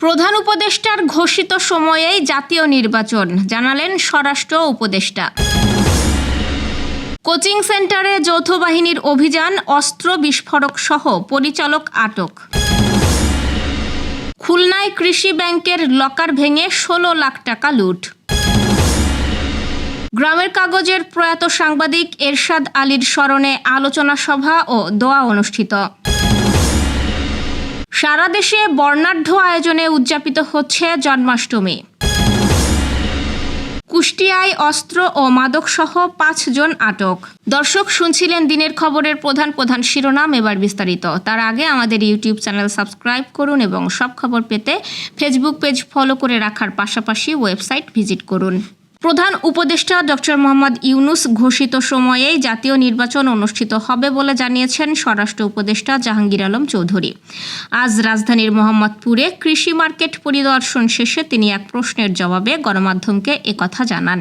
প্রধান উপদেষ্টার ঘোষিত সময়েই জাতীয় নির্বাচন, জানালেন স্বরাষ্ট্র উপদেষ্টা। কোচিং সেন্টারে যৌথ বাহিনীর অভিযান, অস্ত্র বিস্ফোরক সহ পরিচালক আটক। খুলনায় কৃষি ব্যাংকের লকার ভেঙে 16 লাখ টাকা লুট। গ্রামের কাগজের প্রয়াত সাংবাদিক এরশাদ আলীর স্মরণে আলোচনা সভা ও দোয়া অনুষ্ঠিত। সারা দেশে বর্ণাঢ্য আয়োজনে উদযাপিত হচ্ছে জন্মাষ্টমী। কুষ্টিয়ায় অস্ত্র ও মাদকসহ 5 জন আটক। দর্শক, শুনছিলেন দিনের খবরের প্রধান শিরোনাম, এবার বিস্তারিত। তার আগে আমাদের ইউটিউব চ্যানেল সাবস্ক্রাইব করুন এবং সব খবর পেতে ফেসবুক পেজ ফলো করে রাখার পাশাপাশি ওয়েবসাইট ভিজিট করুন। প্রধান উপদেষ্টা ডক্টর মোহাম্মদ ইউনূস ঘোষিত সময়েই জাতীয় নির্বাচন অনুষ্ঠিত হবে বলে জানিয়েছেন স্বরাষ্ট্র উপদেষ্টা জাহাঙ্গীর আলম চৌধুরী। আজ রাজধানীর মোহাম্মদপুরে কৃষি মার্কেট পরিদর্শন শেষে তিনি এক প্রশ্নের জবাবে গণমাধ্যমকে একথা জানান।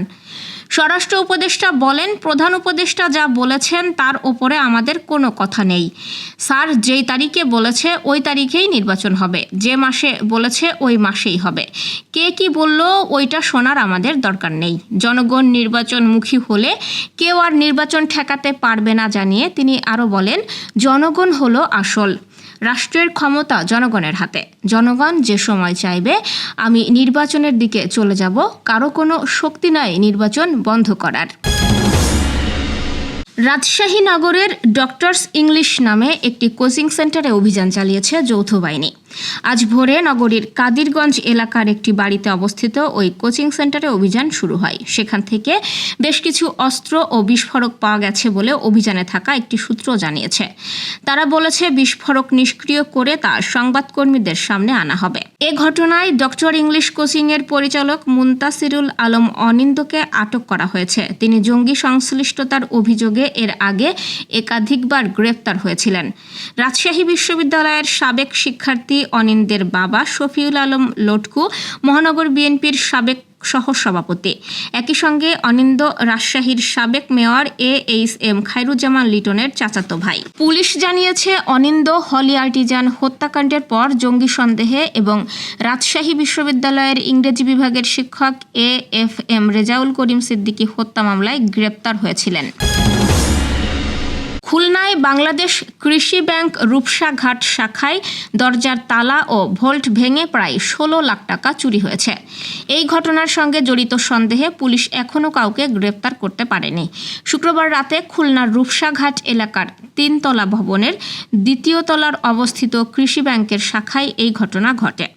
স্বরাষ্ট্র উপদেষ্টা বলেন, প্রধান উপদেষ্টা যা বলেছেন তার ওপরে আমাদের কোনো কথা নেই। স্যার যেই তারিখে বলেছে ওই তারিখেই নির্বাচন হবে, যে মাসে বলেছে ওই মাসেই হবে। কে কি বলল ওইটা শোনার আমাদের দরকার নেই। জনগণ নির্বাচনমুখী হলে কেউ আর নির্বাচন ঠেকাতে পারবে না জানিয়ে তিনি আরও বলেন, জনগণ হলো আসল। রাষ্ট্রের ক্ষমতা জনগণের হাতে। জনগণ যে সময় চাইবে আমি নির্বাচনের দিকে চলে যাব, কারো কোনো শক্তি নাই নির্বাচন বন্ধ করার। রাজশাহী নগরের ডক্টরস ইংলিশ নামে একটি কোচিং সেন্টারে অভিযান চালিয়েছে যৌথ বাহিনী। আজ ভোরে নগরীর কাদিরগঞ্জ এলাকার একটি বাড়িতে অবস্থিত ওই কোচিং সেন্টারে অভিযান শুরু হয়। সেখান থেকে বেশ কিছু অস্ত্র ও বিস্ফোরক পাওয়া গেছে বলে অভিযানে থাকা একটি সূত্র জানিয়েছে। তারা বলেছে, বিস্ফোরক নিষ্ক্রিয় করে তা সংবাদকর্মীদের সামনে আনা হবে। এ ঘটনায় ডক্টর ইংলিশ কোচিংয়ের পরিচালক মুনতাসিরুল আলম অনিন্দকে আটক করা হয়েছে। তিনি জঙ্গি সংশ্লিষ্টতার অভিযোগে এর আগে একাধিকবার গ্রেপ্তার হয়েছিলেন। রাজশাহী বিশ্ববিদ্যালয়ের সাবেক শিক্ষার্থী অনিন্দের বাবা শফিউল আলম লটকু মহানগর বিএনপির সাবেক সহসভাপতি। একই সঙ্গে অনিন্দ রাজশাহীর সাবেক মেয়র AHM খায়রুজ্জামান লিটনের চাচাতো ভাই। পুলিশ জানিয়েছে, অনিন্দ হলি আর্টিজান হত্যাকাণ্ডের পর জঙ্গি সন্দেহে এবং রাজশাহী বিশ্ববিদ্যালয়ের ইংরেজি বিভাগের শিক্ষক AFM রেজাউল করিম সিদ্দিকী হত্যা মামলায় গ্রেপ্তার হয়েছিলেন। খুলনায় বাংলাদেশ কৃষি ব্যাংক রূপসা ঘাট শাখায় দরজার তালা ও ভল্ট ভেঙে প্রায় 16 লাখ টাকা চুরি হয়েছে। এই ঘটনার সঙ্গে জড়িত সন্দেহে পুলিশ এখনও কাউকে গ্রেপ্তার করতে পারেনি। শুক্রবার রাতে খুলনার রূপসা ঘাট এলাকার 3 তলা ভবনের 2য় তলার অবস্থিত কৃষি ব্যাংকের শাখায় এই ঘটনা ঘটে।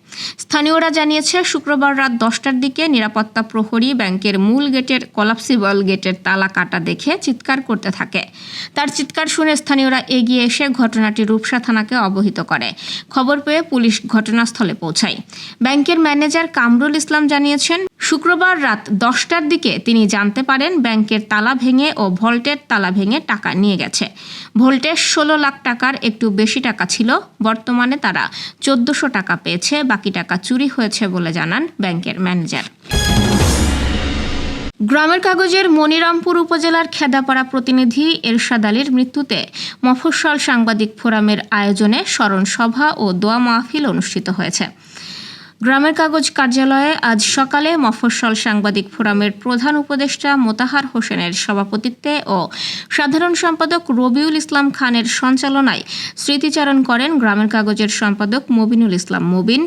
স্থানীয়রা জানিয়েছে, শুক্রবার রাত 10টার দিকে নিরাপত্তা প্রহরী ব্যাংকের মূল গেটের কলাপসিবল গেটের তালা কাটা দেখে চিৎকার করতে থাকে। তার চিৎকার শুনে স্থানীয়রা এগিয়ে এসে ঘটনাটি রূপসা থানাকে অবহিত করে। খবর পেয়ে পুলিশ ঘটনাস্থলে পৌঁছায়। ব্যাংকের ম্যানেজার কামরুল ইসলাম জানিয়েছেন, শুক্রবার রাত 10টার দিকে তিনি জানতে পারেন ব্যাংকের তালা ভেঙে ও ভল্টের তালা ভেঙে টাকা নিয়ে গেছে। ভল্টে 16 লাখ টাকার একটু বেশি টাকা ছিল। বর্তমানে তারা 1400 টাকা পেয়েছে, বাকি টাকা চুরি হয়েছে বলে জানান ব্যাংকের ম্যানেজার। গ্রামের কাগজের মনিরামপুর উপজেলার খেদাপাড়া প্রতিনিধি এরশাদ আলীর মৃত্যুতে মফস্বল সাংবাদিক ফোরামের আয়োজনে স্মরণ সভা ও দোয়া মাহফিল অনুষ্ঠিত হয়েছে। গ্রামের কাগজ কার্যালয়ে আজ সকালে মফস্বল সাংবাদিক ফোরামের প্রধান উপদেষ্টা মোতাহার হোসেনের সভাপতিত্বে ও সাধারণ সম্পাদক রবিউল ইসলাম খানের সঞ্চালনায় স্মৃতিচারণ করেন গ্রামের কাগজের সম্পাদক মবিনুল ইসলাম মবিন,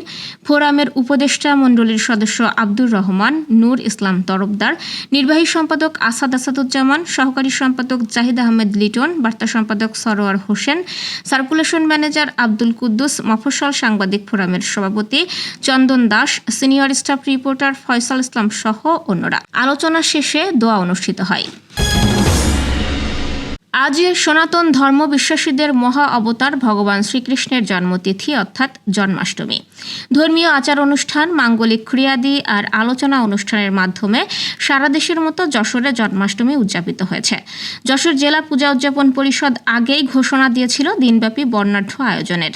ফোরামের উপদেষ্টা মণ্ডলীর সদস্য আব্দুর রহমান, নূর ইসলাম তরফদার, নির্বাহী সম্পাদক আসাদুজ্জামান, সহকারী সম্পাদক জাহিদ আহমেদ লিটন, বার্তা সম্পাদক সরোয়ার হোসেন, সার্কুলেশন ম্যানেজার আব্দুল কুদ্দুস, মফস্বল সাংবাদিক ফোরামের সভাপতি Chandan Das, senior staff reporter Faisal Islam সহ অন্যরা। আলোচনা শেষে দোয়া অনুষ্ঠিত হয়। আজ সনাতন ধর্ম বিশ্বাসীদের মহা অবতার ভগবান শ্রীকৃষ্ণের জন্মতিথি অর্থাৎ জন্মাষ্টমী। ধর্মীয় আচার অনুষ্ঠান, মাঙ্গলিক ক্রিয়াদি আর আলোচনা অনুষ্ঠানের মাধ্যমে সারা দেশের মতো যশোরে জন্মাষ্টমী উদযাপিত হয়েছে। যশোর জেলা পূজা উদযাপন পরিষদ আগেই ঘোষণা দিয়েছিল দিনব্যাপী বর্ণাঢ্য আয়োজনের।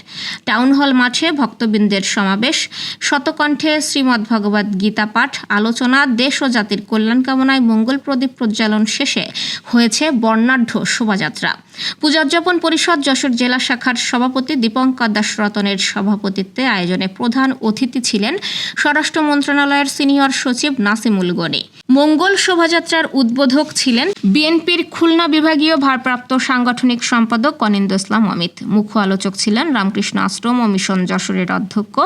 টাউন হল মাঠে ভক্তবৃন্দের সমাবেশ, শতকণ্ঠে শ্রীমদ্ ভগবদ গীতা পাঠ, আলোচনা, দেশ ও জাতির কল্যাণ কামনায় মঙ্গল প্রদীপ প্রজ্বালন শেষে হয়েছে বর্ণাঢ্য শোভাযাত্রা। পূজা উদযাপন পরিষদ যশোর জেলা শাখার সভাপতি দীপঙ্কর দাস রতনের সভাপতিত্বে আয়োজনে প্রধান অতিথি ছিলেন স্বরাষ্ট্র মন্ত্রণালয়ের সিনিয়র সচিব নাসিমুল গনি। মঙ্গল শোভাযাত্রার উদ্বোধক ছিলেন বিএনপির খুলনা বিভাগীয় ভারপ্রাপ্ত সাংগঠনিক সম্পাদক কনিন্দু ইসলাম অমিত। মুখ্য আলোচক ছিলেন রামকৃষ্ণ আশ্রম ও মিশন যশোরের অধ্যক্ষ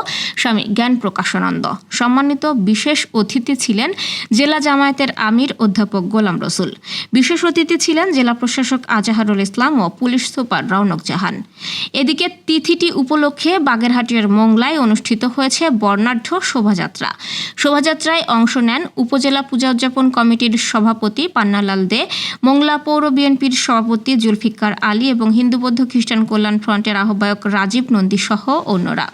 স্বামী জ্ঞান প্রকাশানন্দ। সম্মানিত বিশেষ অতিথি ছিলেন জেলা জামায়াতের আমির অধ্যাপক গোলাম রসুল। বিশেষ অতিথি ছিলেন জেলা প্রশাসক আজাহারুল ইসলাম ও পুলিশ সুপার রৌনক জাহান। এদিকে তিথিটি উপলক্ষে বাগেরহাটের মোংলায় অনুষ্ঠিত হয়েছে বর্ণাঢ্য শোভাযাত্রা। শোভাযাত্রায় অংশ নেন উপজেলা পূজা উদযাপন কমিটির সভাপতি পান্নালাল দে, মোংলা পৌর বিএনপির সভাপতি জুলফিকার আলী এবং হিন্দু বৌদ্ধ খ্রিস্টান কল্যাণ ফ্রন্টের আহ্বায়ক রাজীব নন্দী সহ অন্যরা।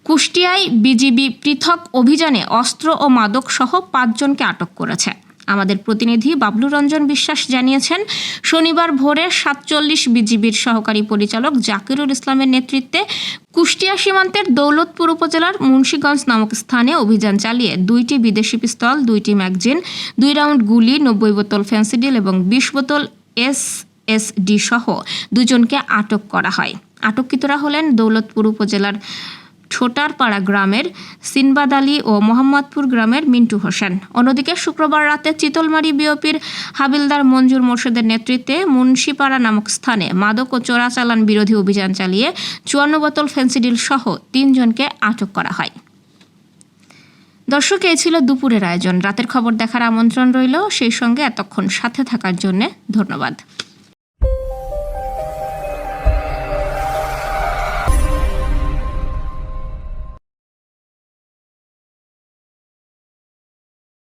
কুষ্টিয়ায় বিজিবি পৃথক অভিযানে অস্ত্র ও মাদক সহ 5 জনকে আটক করেছে। আমাদের প্রতিনিধি বাবলু রঞ্জন বিশ্বাস জানিয়েছেন, শনিবার ভোরে 47 বিজিবির সহকারী পরিচালক জাকিরুল ইসলামের নেতৃত্বে কুষ্টিয়া সীমান্তের দৌলতপুর উপজেলার মুন্সীগঞ্জ নামক স্থানে অভিযান চালিয়ে 2টি বিদেশি পিস্তল, 2টি ম্যাগজিন, 2 রাউন্ড গুলি, 90 বোতল ফেন্সিডিল এবং 20 বোতল এসএসডি সহ 2 জনকে আটক করা হয়। আটককৃতরা হলেন দৌলতপুর উপজেলার ছোটারপাড়া গ্রামের সিনবাদ আলী ও মোহাম্মদপুর গ্রামের মিন্টু হোসেন। অন্যদিকে শুক্রবার রাতে চিতলমারি বিওপির হাবিলদার মঞ্জুর মোর্শেদের নেতৃত্বে মুন্সিপাড়া নামক স্থানে মাদক ও চোরাচালান বিরোধী অভিযান চালিয়ে 54 বোতল ফেন্সিডিল সহ 3 জনকে আটক করা হয়। দর্শক, এই ছিল দুপুরের আয়োজন। রাতের খবর দেখার আমন্ত্রণ রইল। সেই সঙ্গে এতক্ষণ সাথে থাকার জন্য ধন্যবাদ।